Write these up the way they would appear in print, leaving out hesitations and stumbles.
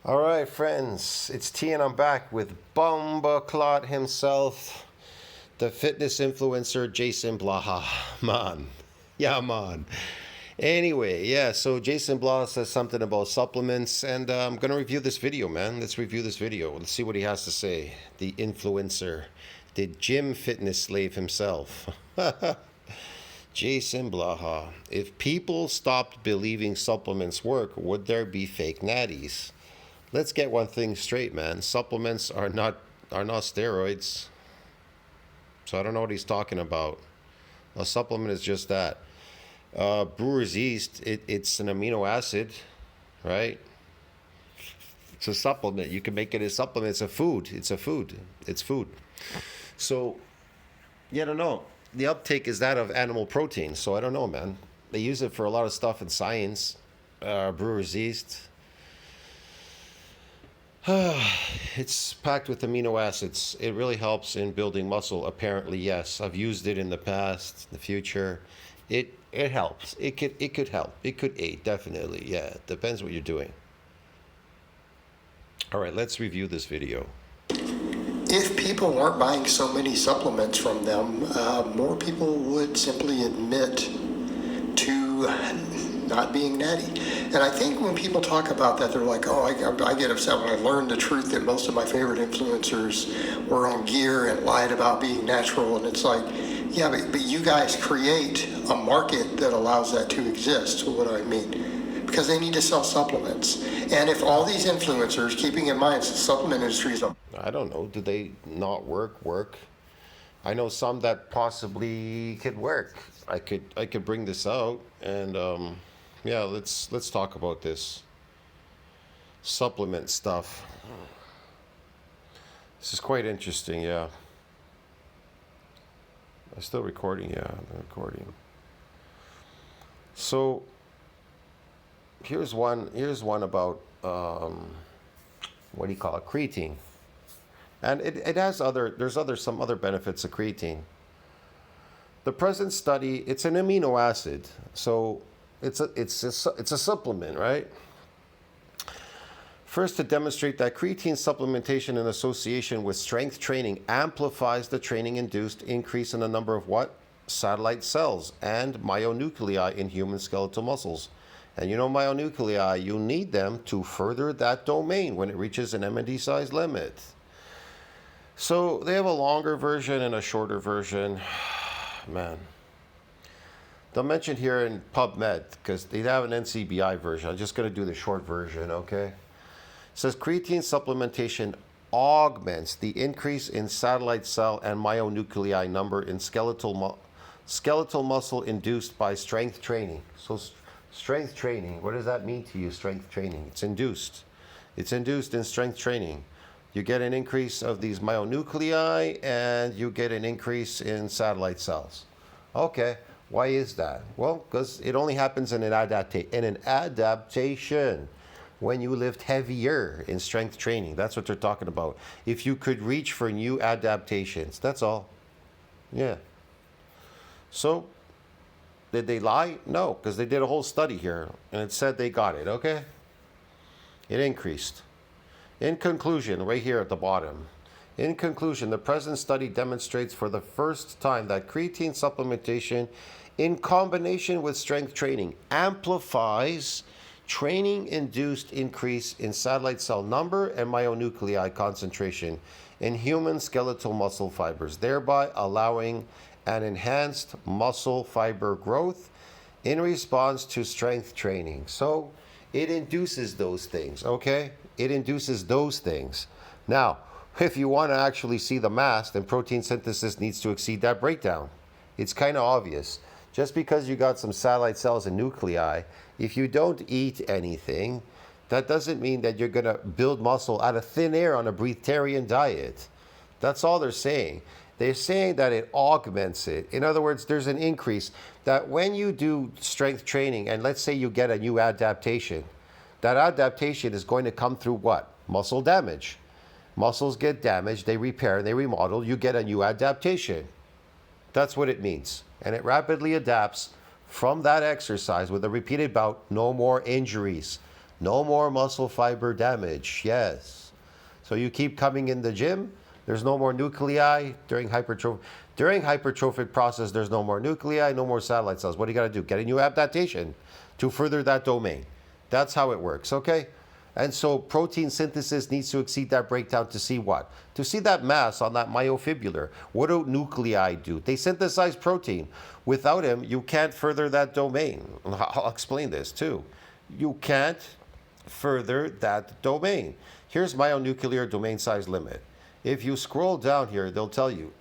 All right, friends, it's T, and I'm back with Bomba Clot himself, the fitness influencer JasonBlaha. Man, yeah, man. Anyway, yeah, so JasonBlaha says something about supplements, and I'm going to review this video, man. Let's review this video. Let's see what he has to say. The influencer, the gym fitness slave himself. JasonBlaha. If people stopped believing supplements work, would there be fake natties? Let's get one thing straight, man. Supplements are not steroids. So I don't know what he's talking about. A supplement is just that. Brewer's yeast, it's an amino acid, right? It's a supplement. You can make it a supplement. It's a food. It's a food. It's food. So, yeah, I don't know. The uptake is that of animal protein. So I don't know, man. They use it for a lot of stuff in science. Brewer's yeast. It's packed with amino acids. It really helps in building muscle. Apparently, yes. I've used it in the past, the future. It helps. It could help. It could aid, definitely. Yeah, depends what you're doing. All right, let's review this video. If people weren't buying so many supplements from them, more people would simply admit to not being natty. And I think when people talk about that, they're like, oh, I get upset when I learned the truth that most of my favorite influencers were on gear and lied about being natural. And it's like, yeah, but you guys create a market that allows that to exist. So what do I mean? Because they need to sell supplements. And if all these influencers, keeping in mind, the supplement industry is I don't know. Do they not work? I know some that possibly could work. I could bring this out, and yeah, let's talk about this supplement stuff. This is quite interesting. Yeah, I'm still recording. Yeah, I'm recording. So here's one about what do you call it? Creatine. And it has some other benefits of creatine. The present study, it's an amino acid, so it's a supplement, right? First, to demonstrate that creatine supplementation in association with strength training amplifies the training-induced increase in the number of what? Satellite cells and myonuclei in human skeletal muscles. And you know myonuclei, you need them to further that domain when it reaches an MND size limit. So they have a longer version and a shorter version. Man. They'll mention here in PubMed, because they have an NCBI version. I'm just going to do the short version, okay? It says creatine supplementation augments the increase in satellite cell and myonuclei number in skeletal muscle induced by strength training. So strength training, what does that mean to you, strength training? It's induced. It's induced in strength training. You get an increase of these myonuclei, and you get an increase in satellite cells. Okay, why is that? Well, because it only happens in an adaptation when you lift heavier in strength training. That's what they're talking about. If you could reach for new adaptations, that's all. Yeah. So, did they lie? No, because they did a whole study here, and it said they got it, okay? It increased. In conclusion, right here at the bottom, in conclusion, the present study demonstrates for the first time that creatine supplementation in combination with strength training amplifies training-induced increase in satellite cell number and myonuclei concentration in human skeletal muscle fibers, thereby allowing an enhanced muscle fiber growth in response to strength training. So it induces those things, okay? It induces those things. Now, if you want to actually see the math, then protein synthesis needs to exceed that breakdown. It's kind of obvious. Just because you got some satellite cells and nuclei, if you don't eat anything, that doesn't mean that you're going to build muscle out of thin air on a breatharian diet. That's all they're saying. They're saying that it augments it. In other words, there's an increase that when you do strength training, and let's say you get a new adaptation, that adaptation is going to come through what? Muscle damage. Muscles get damaged, they repair, they remodel, you get a new adaptation. That's what it means. And it rapidly adapts from that exercise with a repeated bout, no more injuries. No more muscle fiber damage. Yes. So you keep coming in the gym, there's no more nuclei during hypertrophy. During hypertrophic process, there's no more nuclei, no more satellite cells. What do you got to do? Get a new adaptation to further that domain. That's how it works, okay? And so protein synthesis needs to exceed that breakdown to see what? To see that mass on that myofibrillar. What do nuclei do? They synthesize protein. Without him, you can't further that domain. I'll explain this too. You can't further that domain. Here's myonuclear domain size limit. If you scroll down here, they'll tell you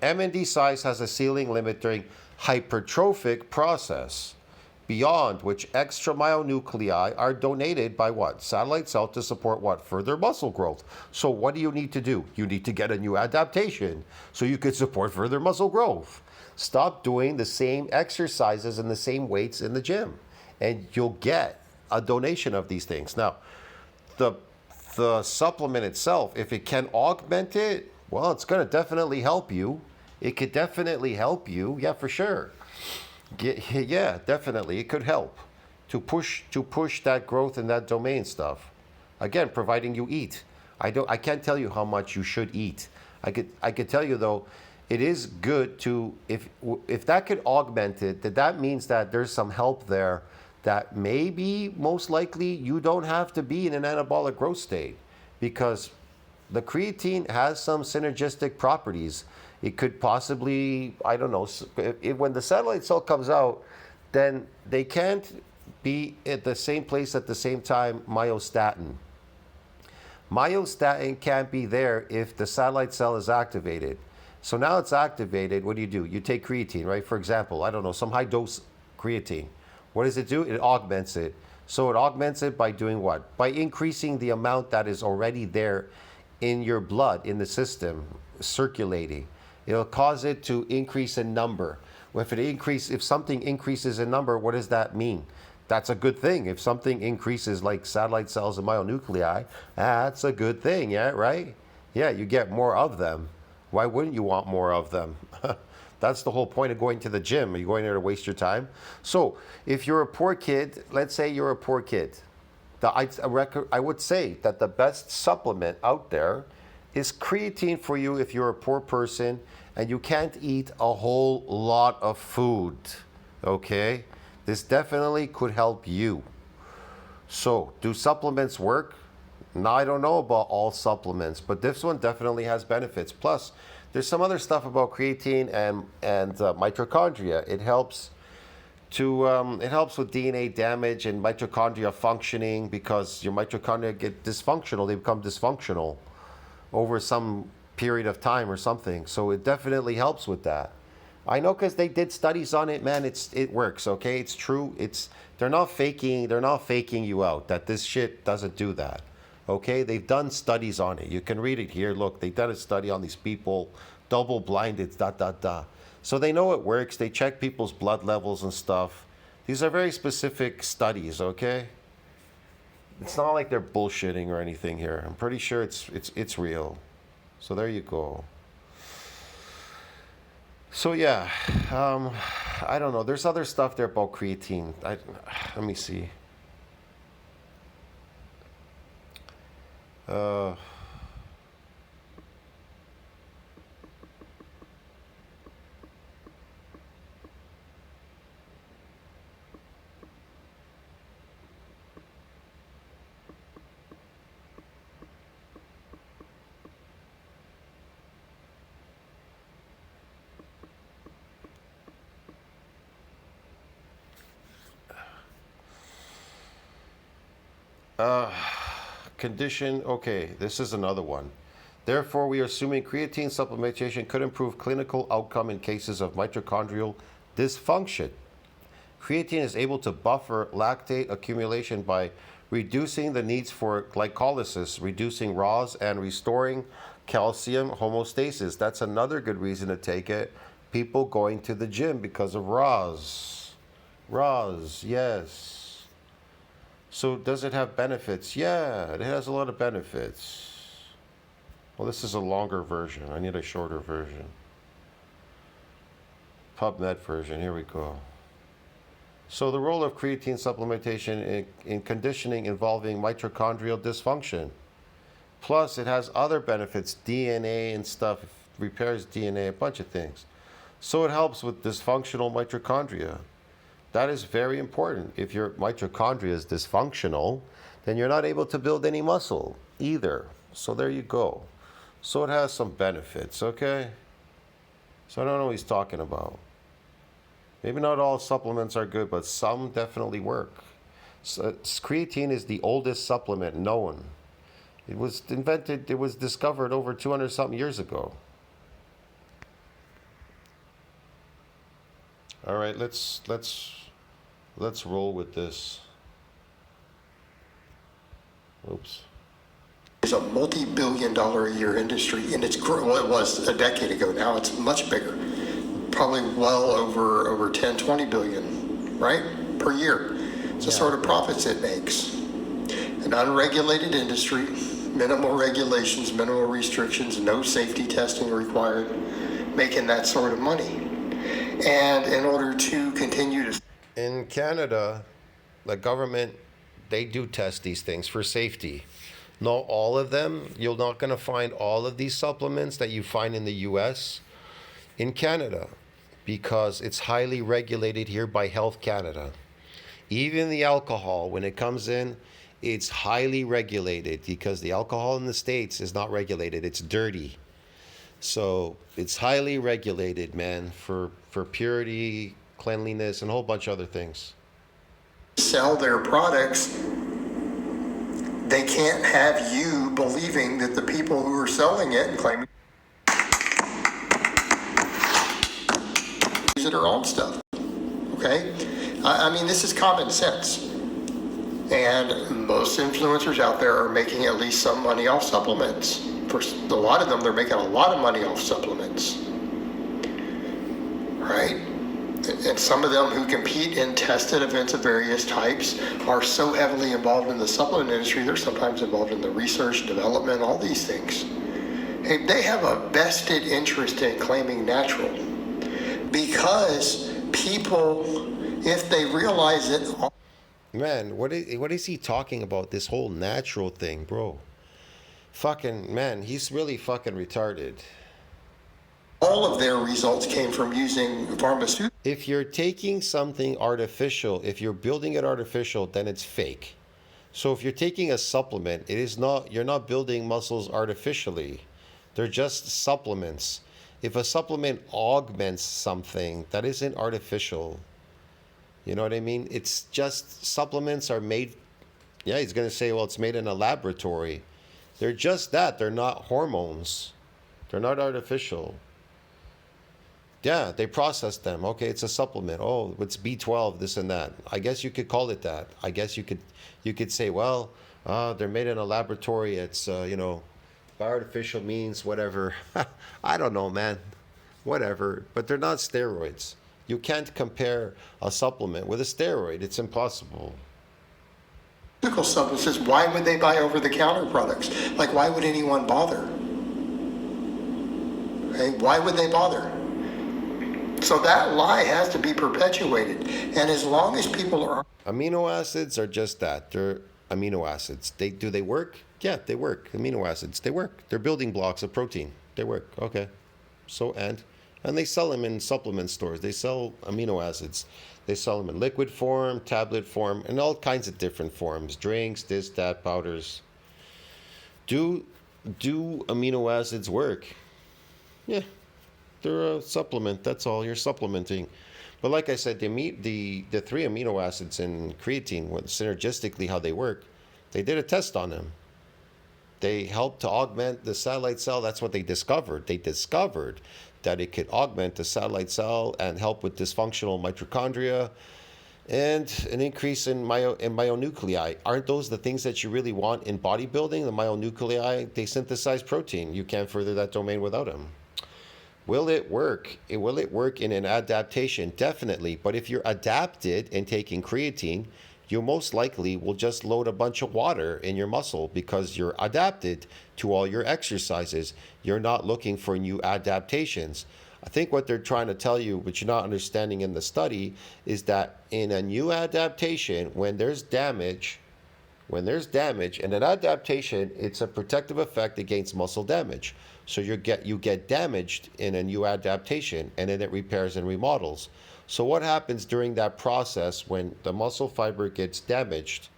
MND size has a ceiling limit during hypertrophic process, beyond which extra myonuclei are donated by what? Satellite cell to support what? Further muscle growth. So what do you need to do? You need to get a new adaptation so you can support further muscle growth. Stop doing the same exercises and the same weights in the gym, and you'll get a donation of these things. Now, the supplement itself, if it can augment it, well, it's going to definitely help you. It could definitely help you. Yeah, for sure. Yeah, definitely. It could help to push that growth in that domain stuff. Again, providing you eat. I can't tell you how much you should eat. I could tell you though, it is good to if that could augment it, that means that there's some help there, that maybe most likely you don't have to be in an anabolic growth state, because the creatine has some synergistic properties. It could possibly, I don't know, when the satellite cell comes out, then they can't be at the same place at the same time myostatin. Myostatin can't be there if the satellite cell is activated. So now it's activated, what do? You take creatine, right? For example, I don't know, some high dose creatine. What does it do? It augments it. So it augments it by doing what? By increasing the amount that is already there in your blood, in the system, circulating. It'll cause it to increase in number. If something increases in number, what does that mean? That's a good thing. If something increases like satellite cells and myonuclei, that's a good thing, yeah, right? Yeah, you get more of them. Why wouldn't you want more of them? That's the whole point of going to the gym. Are you going there to waste your time? So if you're a poor kid, let's say you're a poor kid, I would say that the best supplement out there is creatine for you if you're a poor person and you can't eat a whole lot of food, okay? This definitely could help you. So, do supplements work? Now, I don't know about all supplements, but this one definitely has benefits. Plus, there's some other stuff about creatine and mitochondria. It helps with DNA damage and mitochondria functioning, because your mitochondria get dysfunctional. They become dysfunctional over some period of time or something. So it definitely helps with that. I know, because they did studies on it, man. It works, okay? It's true. They're not faking you out that this shit doesn't do that. Okay? They've done studies on it. You can read it here. Look, they've done a study on these people, double-blinded, . So they know it works. They check people's blood levels and stuff. These are very specific studies, okay? It's not like they're bullshitting or anything here. I'm pretty sure it's real. So there you go. So yeah, I don't know. There's other stuff there about creatine. Let me see. Condition, okay, this is another one. Therefore, we are assuming creatine supplementation could improve clinical outcome in cases of mitochondrial dysfunction. Creatine is able to buffer lactate accumulation by reducing the needs for glycolysis, reducing RAS, and restoring calcium homeostasis. That's another good reason to take it. People going to the gym because of RAS. RAS, yes. So does it have benefits? Yeah, it has a lot of benefits. Well, this is a longer version. I need a shorter version. PubMed version, here we go. So the role of creatine supplementation in conditioning involving mitochondrial dysfunction. Plus, it has other benefits, DNA and stuff, repairs DNA, a bunch of things. So it helps with dysfunctional mitochondria. That is very important. If your mitochondria is dysfunctional, then you're not able to build any muscle either. So there you go. So it has some benefits, okay? So I don't know what he's talking about. Maybe not all supplements are good, but some definitely work. So, creatine is the oldest supplement known. It was discovered over 200 something years ago. All right, let's roll with this. Oops. It's a multi-billion-dollar a year industry, and well, it was a decade ago. Now it's much bigger, probably well over 10, 20 billion, right, per year. It's the sort of profits it makes. An unregulated industry, minimal regulations, minimal restrictions, no safety testing required, making that sort of money. And in order to continue to... In Canada, the government, they do test these things for safety. Not all of them. You're not going to find all of these supplements that you find in the US in Canada because it's highly regulated here by Health Canada. Even the alcohol, when it comes in, it's highly regulated because the alcohol in the States is not regulated. It's dirty. So it's highly regulated, man, for purity, cleanliness, and a whole bunch of other things. Sell their products, they can't have you believing that the people who are selling it and claiming use their own stuff. Okay? I mean, this is common sense. And most influencers out there are making at least some money off supplements. For a lot of them, they're making a lot of money off supplements. Right? And some of them who compete in tested events of various types are so heavily involved in the supplement industry, they're sometimes involved in the research, development, all these things. Hey, they have a vested interest in claiming natural because people, if they realize it... Man, what is he talking about? This whole natural thing, bro. Fucking, man, he's really fucking retarded. All of their results came from using pharmaceuticals. If you're taking something artificial, if you're building it artificial, then it's fake. So if you're taking a supplement, you're not building muscles artificially. They're just supplements. If a supplement augments something, that isn't artificial. You know what I mean? It's just supplements are made. Yeah, he's going to say, well, it's made in a laboratory. They're just that. They're not hormones. They're not artificial. Yeah, they process them. Okay, it's a supplement. Oh, it's B12, this and that. I guess you could call it that. I guess you could say, well, they're made in a laboratory. It's, by artificial means, whatever. I don't know, man. Whatever. But they're not steroids. You can't compare a supplement with a steroid. It's impossible. Substances, why would they buy over-the-counter products? Like, why would anyone bother? Okay, why would they bother? So that lie has to be perpetuated. And as long as people are... Amino acids are just that. They're amino acids. Do they work? Yeah, they work. Amino acids, they work. They're building blocks of protein. They work. Okay. So, and they sell them in supplement stores. They sell amino acids. They sell them in liquid form, tablet form, and all kinds of different forms. Drinks, this, that, powders. Do amino acids work? Yeah. They're a supplement. That's all. You're supplementing. But like I said, the three amino acids in creatine, synergistically how they work, they did a test on them. They helped to augment the satellite cell. That's what they discovered. They discovered that it could augment the satellite cell and help with dysfunctional mitochondria and an increase in myonuclei. Aren't those the things that you really want in bodybuilding? The myonuclei, they synthesize protein. You can't further that domain without them. Will it work? Will it work in an adaptation? Definitely. But if you're adapted and taking creatine, you most likely will just load a bunch of water in your muscle because you're adapted to all your exercises. You're not looking for new adaptations. I think what they're trying to tell you, but you're not understanding in the study, is that in a new adaptation, when there's damage, and an adaptation, it's a protective effect against muscle damage. So you get damaged in a new adaptation, and then it repairs and remodels. So what happens during that process when the muscle fiber gets damaged?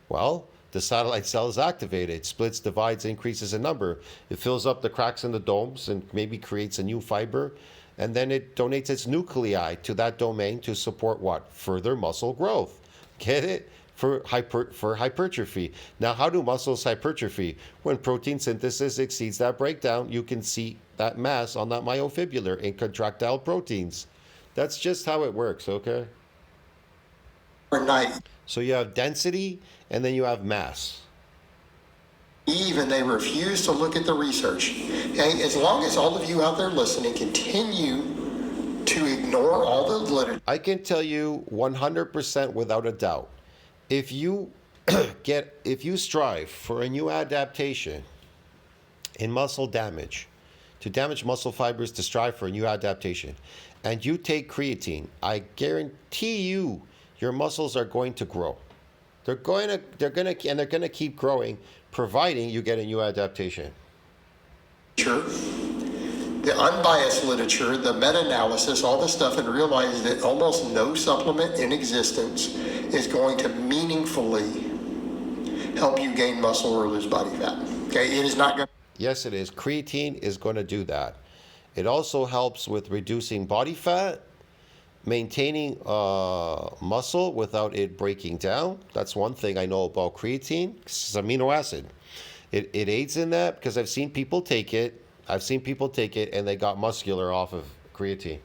Well, the satellite cell is activated, splits, divides, increases in number. It fills up the cracks in the domes and maybe creates a new fiber, and then it donates its nuclei to that domain to support what? Further muscle growth. Get it? For hypertrophy. Now, how do muscles hypertrophy? When protein synthesis exceeds that breakdown, you can see that mass on that myofibrillar in contractile proteins. That's just how it works, okay? Overnight, So you have density and then you have mass. even they refuse to look at the research. Okay? As long as all of you out there listening continue to ignore all the literature. I can tell you 100% without a doubt. If you strive for a new adaptation in muscle damage, to damage muscle fibers to strive for a new adaptation, and you take creatine, I guarantee you your muscles are going to grow. They're going to keep growing, providing you get a new adaptation. The unbiased literature, the meta-analysis, all this stuff, and realize that almost no supplement in existence is going to meaningfully help you gain muscle or lose body fat. Okay, it is not going to. Yes, it is. Creatine is going to do that. It also helps with reducing body fat, maintaining muscle without it breaking down. That's one thing I know about creatine. It's amino acid. It aids in that because I've seen people take it. And they got muscular off of creatine.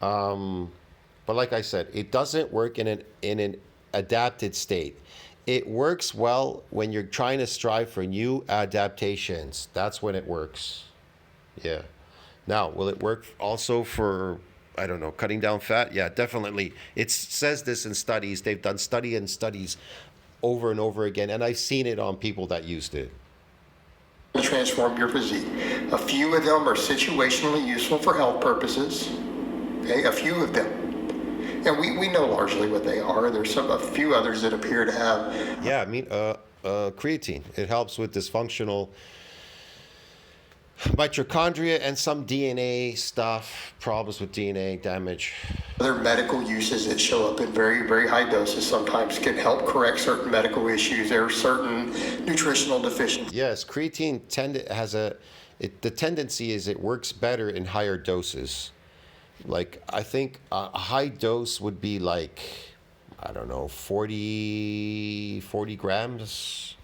But like I said, it doesn't work in an adapted state. It works well when you're trying to strive for new adaptations. That's when it works. Yeah. Now, will it work also for, I don't know, cutting down fat? Yeah, definitely. It says this in studies. They've done studies over and over again, and I've seen it on people that used it. Transform your physique. A few of them are situationally useful for health purposes. Okay, a few of them. And we know largely what they are. There's a few others that appear to have. Yeah, I mean, creatine. It helps with dysfunctional mitochondria and some DNA stuff, problems with DNA damage. Other medical uses that show up in very, very high doses sometimes can help correct certain medical issues. There are certain nutritional deficiencies. Yes, creatine the tendency is it works better in higher doses. Like, I think a high dose would be like, I don't know, 40 grams.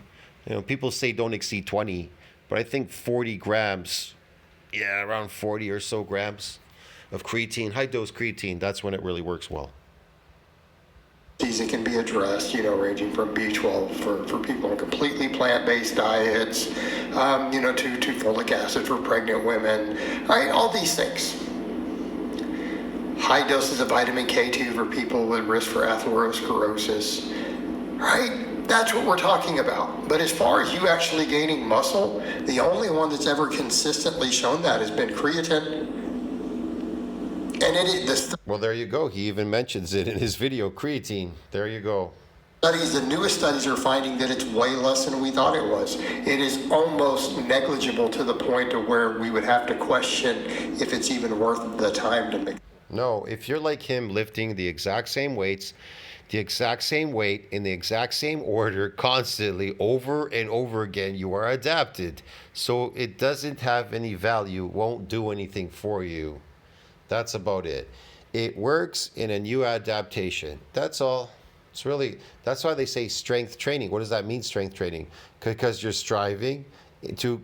You know, people say don't exceed 20, but I think 40 grams, yeah, around 40 or so grams of creatine, high dose creatine, that's when it really works well. It can be addressed, ranging from B12 for people on completely plant-based diets, to folic acid for pregnant women, right? All these things. High doses of vitamin K2 for people with risk for atherosclerosis, right? That's what we're talking about. But as far as you actually gaining muscle, the only one that's ever consistently shown that has been creatine. And well, there you go. He even mentions it in his video, creatine. There you go. The newest studies are finding that it's way less than we thought it was. It is almost negligible to the point of where we would have to question if it's even worth the time to make. No, if you're like him, lifting the exact same weights, the exact same weight, in the exact same order, constantly, over and over again, you are adapted. So it doesn't have any value, won't do anything for you. That's about it. It works in a new adaptation. That's all. That's why they say strength training. What does that mean, strength training? Because you're striving to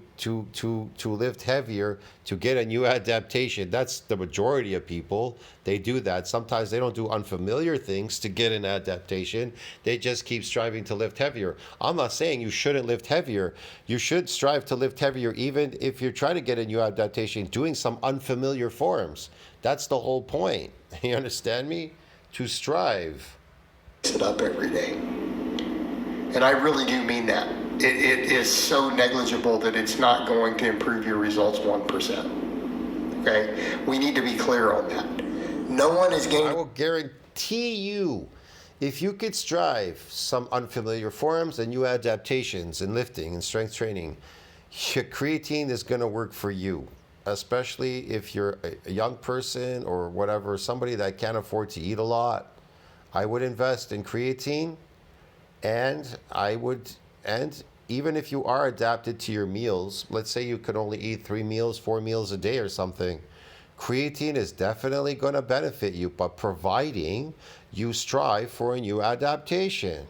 lift heavier to get a new adaptation. That's the majority of people. They do that. Sometimes they don't do unfamiliar things to get an adaptation. They just keep striving to lift heavier. I'm not saying you shouldn't lift heavier. You should strive to lift heavier even if you're trying to get a new adaptation, doing some unfamiliar forms. That's the whole point. You understand me? To strive. It up every day. And I really do mean that. It is so negligible that it's not going to improve your results 1%. Okay? We need to be clear on that. No one is I gaining. will guarantee you, if you could strive some unfamiliar forms and new adaptations in lifting and strength training, your creatine is going to work for you, especially if you're a young person or whatever, somebody that can't afford to eat a lot. I would invest in creatine, and even if you are adapted to your meals, let's say you could only eat 3 meals, 4 meals a day or something, creatine is definitely going to benefit you, but providing you strive for a new adaptation.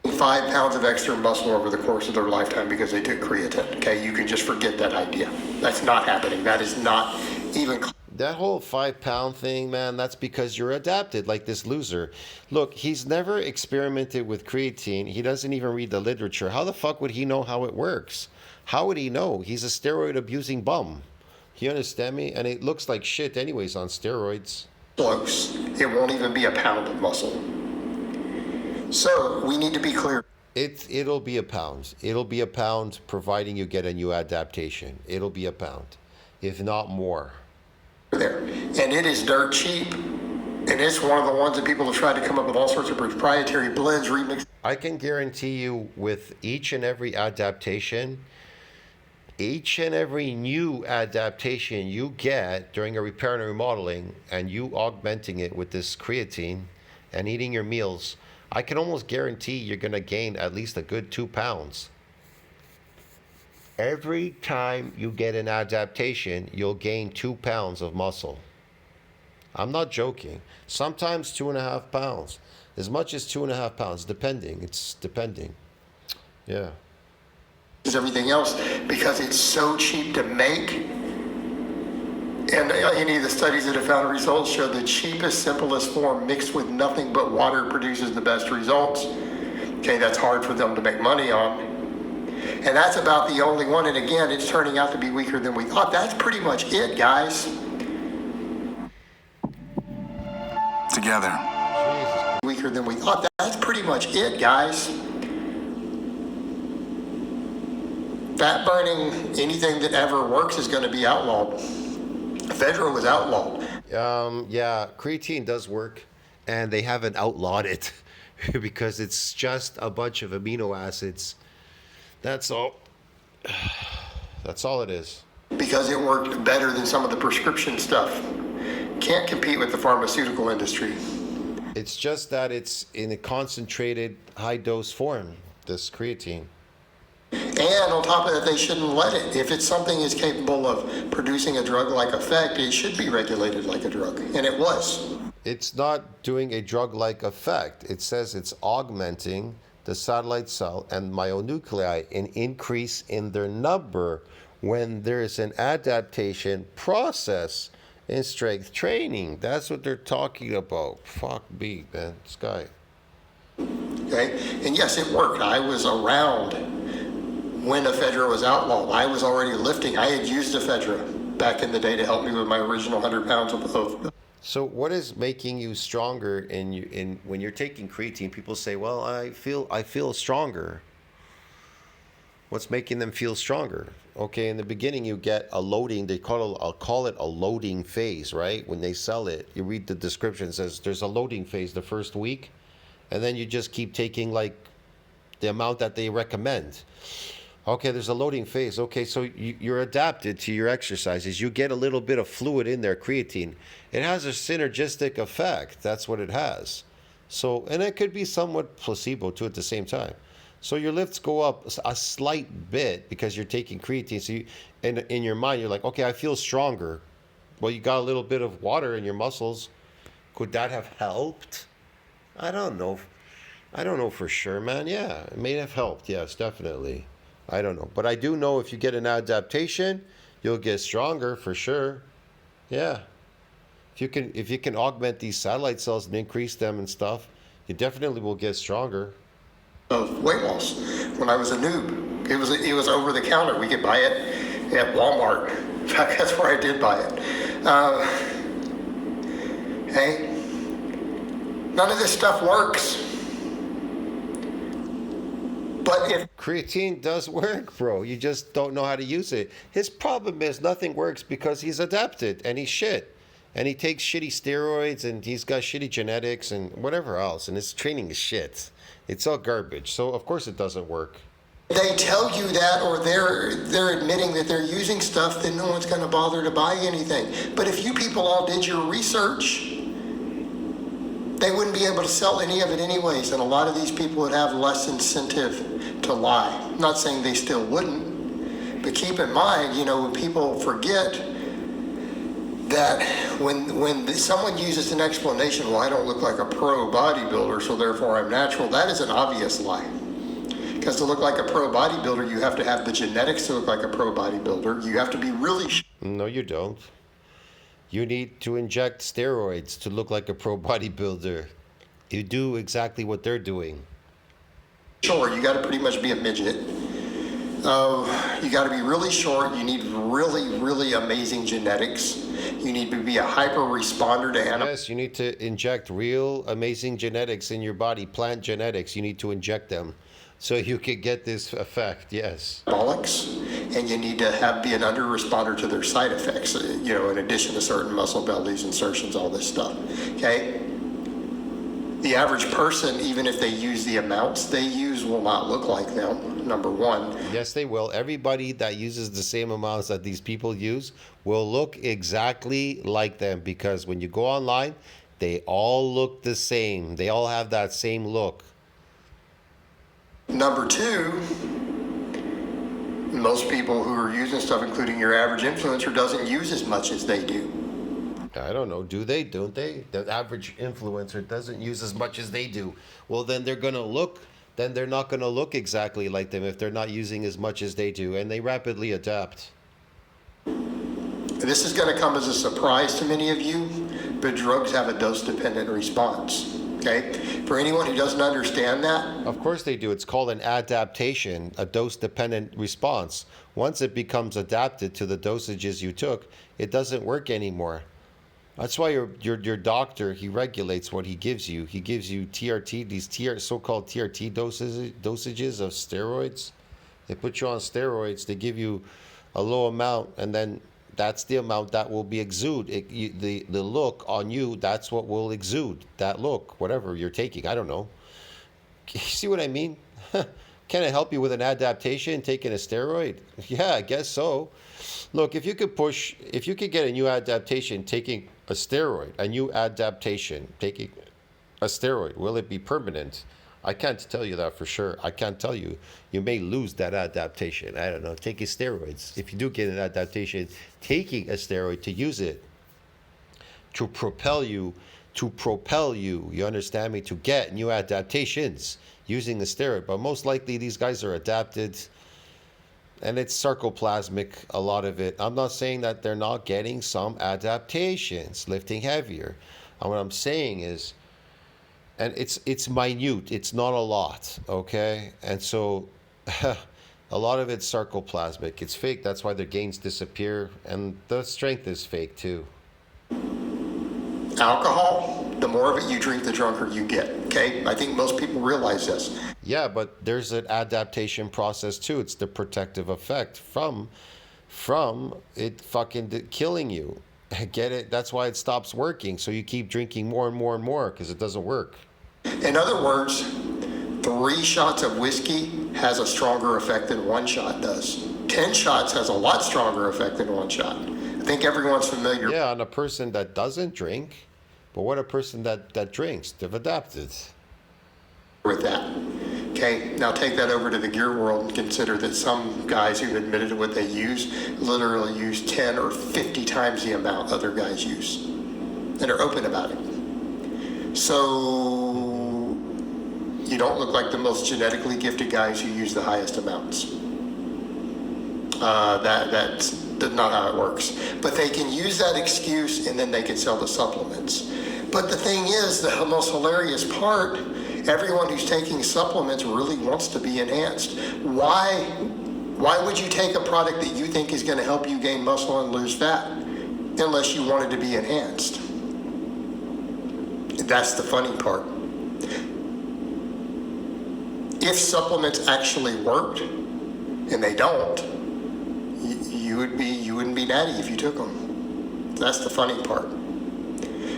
5 pounds of extra muscle over the course of their lifetime because they took creatine. Okay, you can just forget that idea. That's not happening. That is not even. That whole 5 pound thing, man, that's because you're adapted, like this loser. Look, he's never experimented with creatine. He doesn't even read the literature. How the fuck would he know how it works? How would he know? He's a steroid abusing bum. You understand me? And it looks like shit anyways on steroids. Close. It won't even be a pound of muscle. So we need to be clear. It'll be a pound. It'll be a pound providing you get a new adaptation. It'll be a pound, if not more. There. And it is dirt cheap. And it's one of the ones that people have tried to come up with all sorts of proprietary blends, remix. I can guarantee you with each and every adaptation, each and every new adaptation you get during a repair and remodeling, and you augmenting it with this creatine and eating your meals, I can almost guarantee you're going to gain at least a good 2 pounds. Every time you get an adaptation, you'll gain 2 pounds of muscle. I'm not joking. Sometimes 2.5 pounds. As much as 2.5 pounds, depending. It's depending. Yeah. Everything else because it's so cheap to make. And any of the studies that have found results show the cheapest, simplest form mixed with nothing but water produces the best results. Okay, that's hard for them to make money on. And that's about the only one. And again, it's turning out to be weaker than we thought. That's pretty much it, guys. Together. Weaker than we thought. That's pretty much it, guys. Fat burning, anything that ever works is going to be outlawed. Federal was outlawed. Yeah, creatine does work, and they haven't outlawed it because it's just a bunch of amino acids. That's all. That's all it is. Because it worked better than some of the prescription stuff. Can't compete with the pharmaceutical industry. It's just that it's in a concentrated, high-dose form, this creatine. And on top of that, they shouldn't let it. If it's something is capable of producing a drug-like effect, it should be regulated like a drug. And it was. It's not doing a drug-like effect. It says it's augmenting the satellite cell and myonuclei, an increase in their number when there's an adaptation process in strength training. That's what they're talking about. Fuck me, man. This guy. Okay? And yes, it worked. I was around when ephedra was outlawed. I was already lifting. I had used ephedra back in the day to help me with my original 100 pounds of. So what is making you stronger in when you're taking creatine? People say, "Well, I feel stronger." What's making them feel stronger? Okay, in the beginning you get a loading. I'll call it a loading phase, right? When they sell it, you read the description. It says there's a loading phase the first week, and then you just keep taking like the amount that they recommend. Okay, there's a loading phase. Okay, so you're adapted to your exercises. You get a little bit of fluid in there, creatine. It has a synergistic effect. That's what it has. So, and it could be somewhat placebo too at the same time. So your lifts go up a slight bit because you're taking creatine. So you, in your mind, you're like, okay, I feel stronger. Well, you got a little bit of water in your muscles. Could that have helped? I don't know. I don't know for sure, man. Yeah, it may have helped. Yes, definitely. I don't know. But I do know if you get an adaptation, you'll get stronger for sure. Yeah. If you can augment these satellite cells and increase them and stuff, you definitely will get stronger. Of weight loss when I was a noob. It was over the counter. We could buy it at Walmart. In fact, that's where I did buy it. Hey, none of this stuff works. But But if Creatine does work, bro. You just don't know how to use it. His problem is nothing works because he's adapted and he's shit. And he takes shitty steroids and he's got shitty genetics and whatever else. And his training is shit. It's all garbage. So, of course, it doesn't work. they tell you that, or they're admitting that they're using stuff, then no one's going to bother to buy anything. But if you people all did your research, they wouldn't be able to sell any of it anyways, and a lot of these people would have less incentive to lie. I'm not saying they still wouldn't, but keep in mind, when people forget that when someone uses an explanation, well, I don't look like a pro bodybuilder, so therefore I'm natural, that is an obvious lie. Because to look like a pro bodybuilder, you have to have the genetics to look like a pro bodybuilder. You have to be really No, you don't. You need to inject steroids to look like a pro bodybuilder. You do exactly what they're doing. short. You got to pretty much be a midget. You got to be really short. You need really, really amazing genetics. You need to be a hyper responder to Yes, you need to inject real amazing genetics in your body, plant genetics. You need to inject them so you can get this effect. Yes. anabolics, and you need to be an under responder to their side effects, in addition to certain muscle bellies, insertions, all this stuff. Okay? The average person, even if they use the amounts they use, will not look like them, number one. Yes, they will. Everybody that uses the same amounts that these people use will look exactly like them, because when you go online, they all look the same. They all have that same look. Number two, most people who are using stuff, including your average influencer, doesn't use as much as they do. I don't know. Do they? Don't they? The average influencer doesn't use as much as they do. Well, then they're not going to look exactly like them if they're not using as much as they do, and they rapidly adapt. This is going to come as a surprise to many of you, but drugs have a dose-dependent response. Okay? For anyone who doesn't understand that, Of course they do. It's called an adaptation, a dose-dependent response. Once it becomes adapted to the dosages you took, it doesn't work anymore. That's why your doctor, he regulates what he gives you. He gives you TRT, these so-called TRT dosages of steroids. They put you on steroids. They give you a low amount, and then that's the amount that will be exude. The look on you, that's what will exude. That look, whatever you're taking. I don't know. You see what I mean? Can it help you with an adaptation, taking a steroid? Yeah, I guess so. Look, if you could get a new adaptation taking a steroid, taking a steroid, will it be permanent? I can't tell you that for sure. I can't tell you. You may lose that adaptation. I don't know. Taking steroids. If you do get an adaptation, taking a steroid to use it to propel you, you understand me, to get new adaptations using the steroid. But most likely these guys are adapted, and it's sarcoplasmic, a lot of it. I'm not saying that they're not getting some adaptations, lifting heavier. And what I'm saying is, and it's minute, it's not a lot, okay? And so a lot of it's sarcoplasmic. It's fake. That's why the gains disappear, and the strength is fake too. alcohol, the more of it you drink, the drunker you get. Okay? I think most people realize this. Yeah, but there's an adaptation process too. It's the protective effect from it fucking killing you. Get it? That's why it stops working. So you keep drinking more and more and more because it doesn't work. In other words, 3 shots of whiskey has a stronger effect than 1 shot does. 10 shots has a lot stronger effect than 1 shot. I think everyone's familiar Yeah, on a person that doesn't drink. But what a person that drinks? They've adapted. with that. Okay, now take that over to the gear world and consider that some guys who've admitted to what they use literally use 10 or 50 times the amount other guys use, and are open about it. So you don't look like the most genetically gifted guys who use the highest amounts. That's not how it works. But they can use that excuse, and then they can sell the supplements. But the thing is, the most hilarious part, everyone who's taking supplements really wants to be enhanced. Why would you take a product that you think is going to help you gain muscle and lose fat unless you wanted to be enhanced? That's the funny part. if supplements actually worked, and they don't, you wouldn't be natty if you took them. That's the funny part.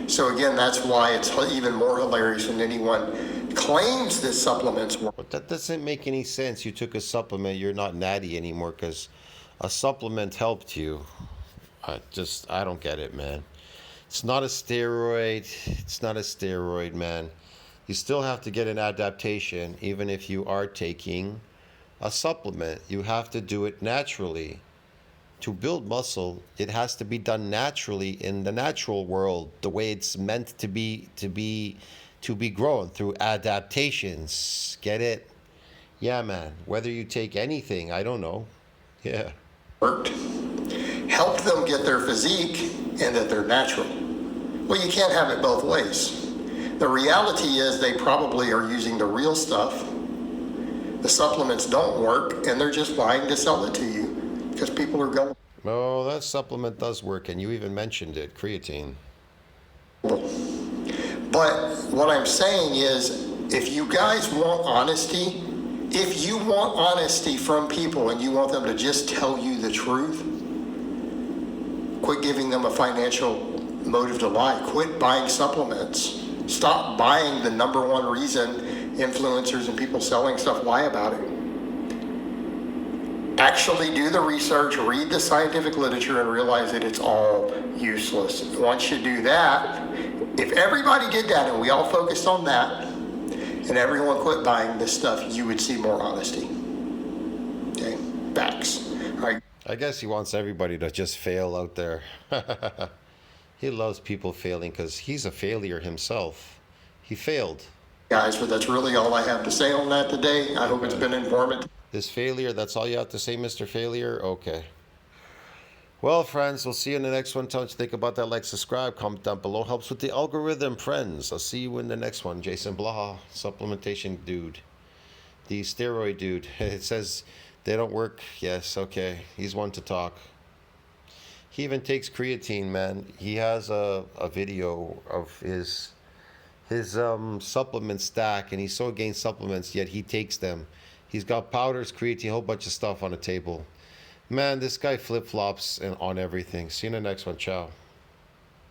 So again, that's why it's even more hilarious when anyone claims that supplements work. But that doesn't make any sense. You took a supplement, you're not natty anymore because a supplement helped you. I don't get it, man. It's not a steroid. It's not a steroid, man. You still have to get an adaptation, even if you are taking a supplement. You have to do it naturally. To build muscle, it has to be done naturally in the natural world, the way it's meant to be grown through adaptations. Get it? Yeah, man. Whether you take anything, I don't know. Yeah. Worked. Helped them get their physique and that they're natural. Well, you can't have it both ways. The reality is they probably are using the real stuff. The supplements don't work, and they're just lying to sell it to you because people are going. Oh, that supplement does work, and you even mentioned it, creatine. But what I'm saying is, if you guys want honesty, if you want honesty from people and you want them to just tell you the truth, quit giving them a financial motive to lie. Quit buying supplements. Stop buying the number one reason influencers and people selling stuff lie about it. Actually do the research, read the scientific literature, and realize that it's all useless. Once you do that, if everybody did that and we all focused on that, and everyone quit buying this stuff, you would see more honesty. Okay? Facts. All right. I guess he wants everybody to just fail out there. He loves people failing because he's a failure himself. He failed. Guys, but that's really all I have to say on that today. I hope it's been informative. This failure, that's all you have to say, Mr. Failure? Okay. Well, friends, we'll see you in the next one. Tell us what you think about that. Like, subscribe, comment down below. Helps with the algorithm, friends. I'll see you in the next one. JasonBlaha, supplementation dude. The steroid dude. It says they don't work. Yes, okay. He's one to talk. He even takes creatine, man. He has a video of his supplement stack, and he's so against supplements, yet he takes them. He's got powders, creatine, a whole bunch of stuff on the table. Man, this guy flip-flops on everything. See you in the next one. Ciao.